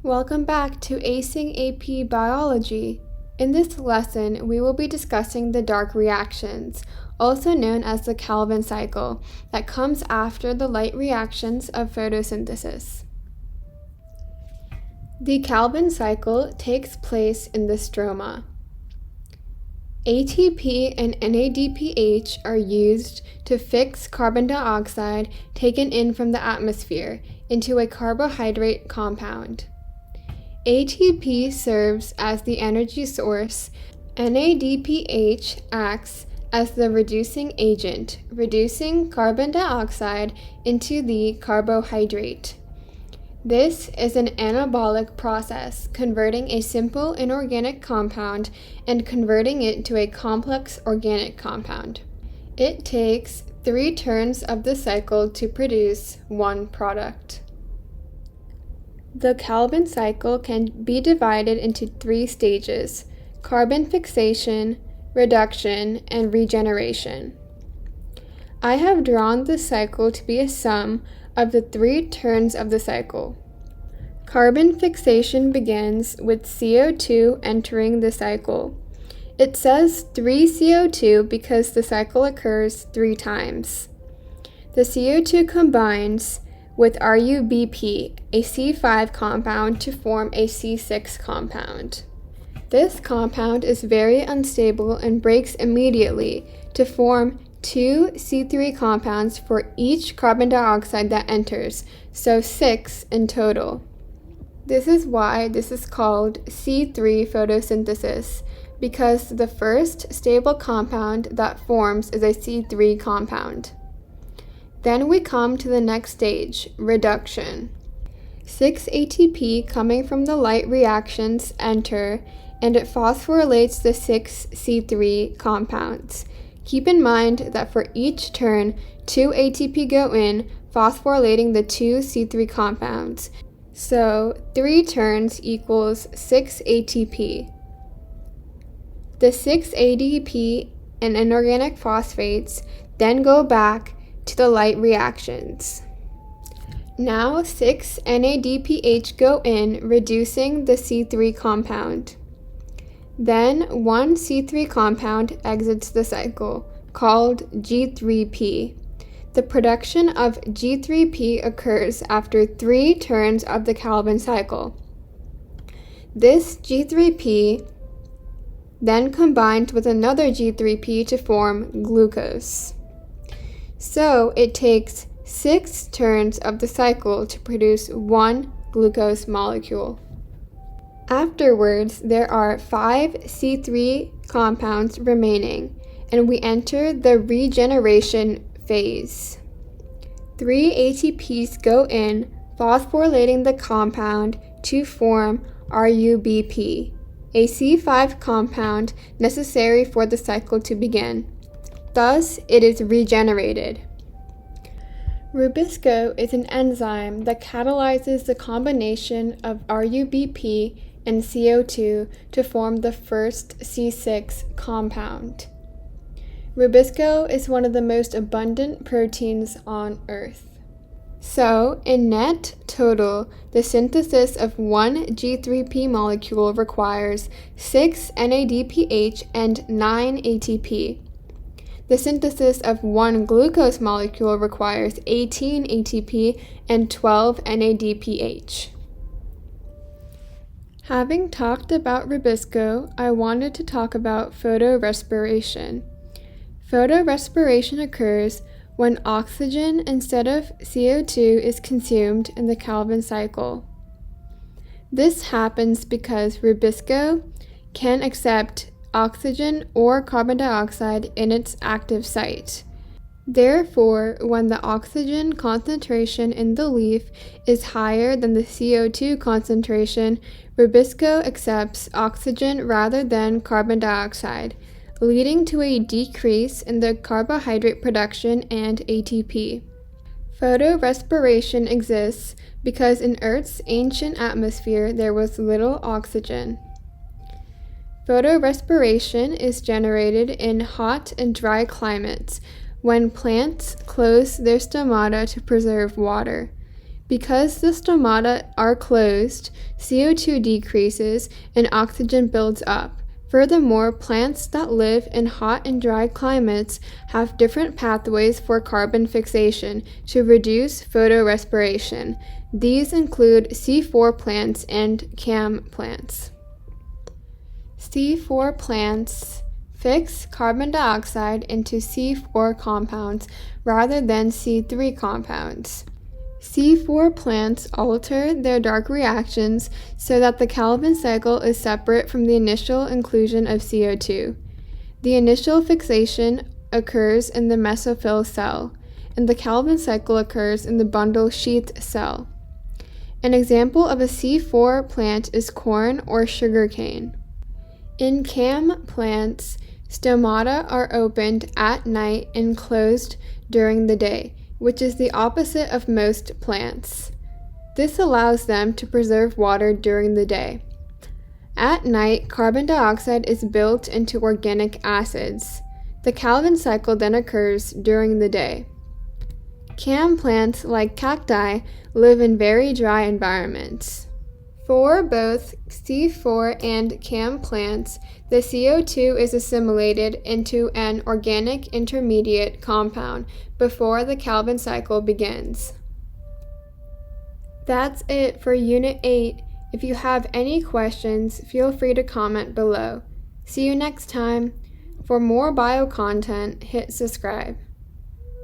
Welcome back to Acing AP Biology. In this lesson, we will be discussing the dark reactions, also known as the Calvin cycle, that comes after the light reactions of photosynthesis. The Calvin cycle takes place in the stroma. ATP and NADPH are used to fix carbon dioxide taken in from the atmosphere into a carbohydrate compound. ATP serves as the energy source. NADPH acts as the reducing agent, reducing carbon dioxide into the carbohydrate. This is an anabolic process, converting a simple inorganic compound and converting it to a complex organic compound. It takes 3 turns of the cycle to produce one product. The Calvin cycle can be divided into 3 stages: carbon fixation, reduction, and regeneration. I have drawn the cycle to be a sum of the 3 turns of the cycle. Carbon fixation begins with CO2 entering the cycle. It says 3 CO2 because the cycle occurs 3 times. The CO2 combines with RUBP, a C5 compound, to form a C6 compound. This compound is very unstable and breaks immediately to form 2 C3 compounds for each carbon dioxide that enters, so 6 in total. This is why this is called C3 photosynthesis, because the first stable compound that forms is a C3 compound. Then we come to the next stage, reduction. 6 ATP coming from the light reactions enter, and it phosphorylates the 6 C3 compounds. Keep in mind that for each turn, 2 ATP go in, phosphorylating the 2 C3 compounds. So 3 turns equals 6 ATP. The 6 ADP and inorganic phosphates then go back to the light reactions. Now 6 NADPH go in, reducing the C3 compound. Then 1 C3 compound exits the cycle, called G3P. The production of G3P occurs after 3 turns of the Calvin cycle. This G3P then combines with another G3P to form glucose. So it takes 6 turns of the cycle to produce 1 glucose molecule. Afterwards, there are 5 C3 compounds remaining, and we enter the regeneration phase. 3 ATPs go in, phosphorylating the compound to form RUBP, a C5 compound necessary for the cycle to begin. Thus, it is regenerated. Rubisco is an enzyme that catalyzes the combination of RUBP and CO2 to form the first C6 compound. Rubisco is one of the most abundant proteins on Earth. So, in net total, the synthesis of 1 G3P molecule requires 6 NADPH and 9 ATP. The synthesis of 1 glucose molecule requires 18 ATP and 12 NADPH. Having talked about Rubisco, I wanted to talk about photorespiration. Photorespiration occurs when oxygen instead of CO2 is consumed in the Calvin cycle. This happens because Rubisco can accept oxygen or carbon dioxide in its active site. Therefore, when the oxygen concentration in the leaf is higher than the CO2 concentration, Rubisco accepts oxygen rather than carbon dioxide, leading to a decrease in the carbohydrate production and ATP. Photorespiration exists because in Earth's ancient atmosphere there was little oxygen. Photorespiration is generated in hot and dry climates when plants close their stomata to preserve water. Because the stomata are closed, CO2 decreases and oxygen builds up. Furthermore, plants that live in hot and dry climates have different pathways for carbon fixation to reduce photorespiration. These include C4 plants and CAM plants. C4 plants fix carbon dioxide into C4 compounds rather than C3 compounds. C4 plants alter their dark reactions so that the Calvin cycle is separate from the initial inclusion of CO2. The initial fixation occurs in the mesophyll cell, and the Calvin cycle occurs in the bundle sheath cell. An example of a C4 plant is corn or sugarcane. In CAM plants, stomata are opened at night and closed during the day, which is the opposite of most plants. This allows them to preserve water during the day. At night, carbon dioxide is built into organic acids. The Calvin cycle then occurs during the day. CAM plants, like cacti, live in very dry environments. For both C4 and CAM plants, the CO2 is assimilated into an organic intermediate compound before the Calvin cycle begins. That's it for Unit 8. If you have any questions, feel free to comment below. See you next time. For more bio content, hit subscribe.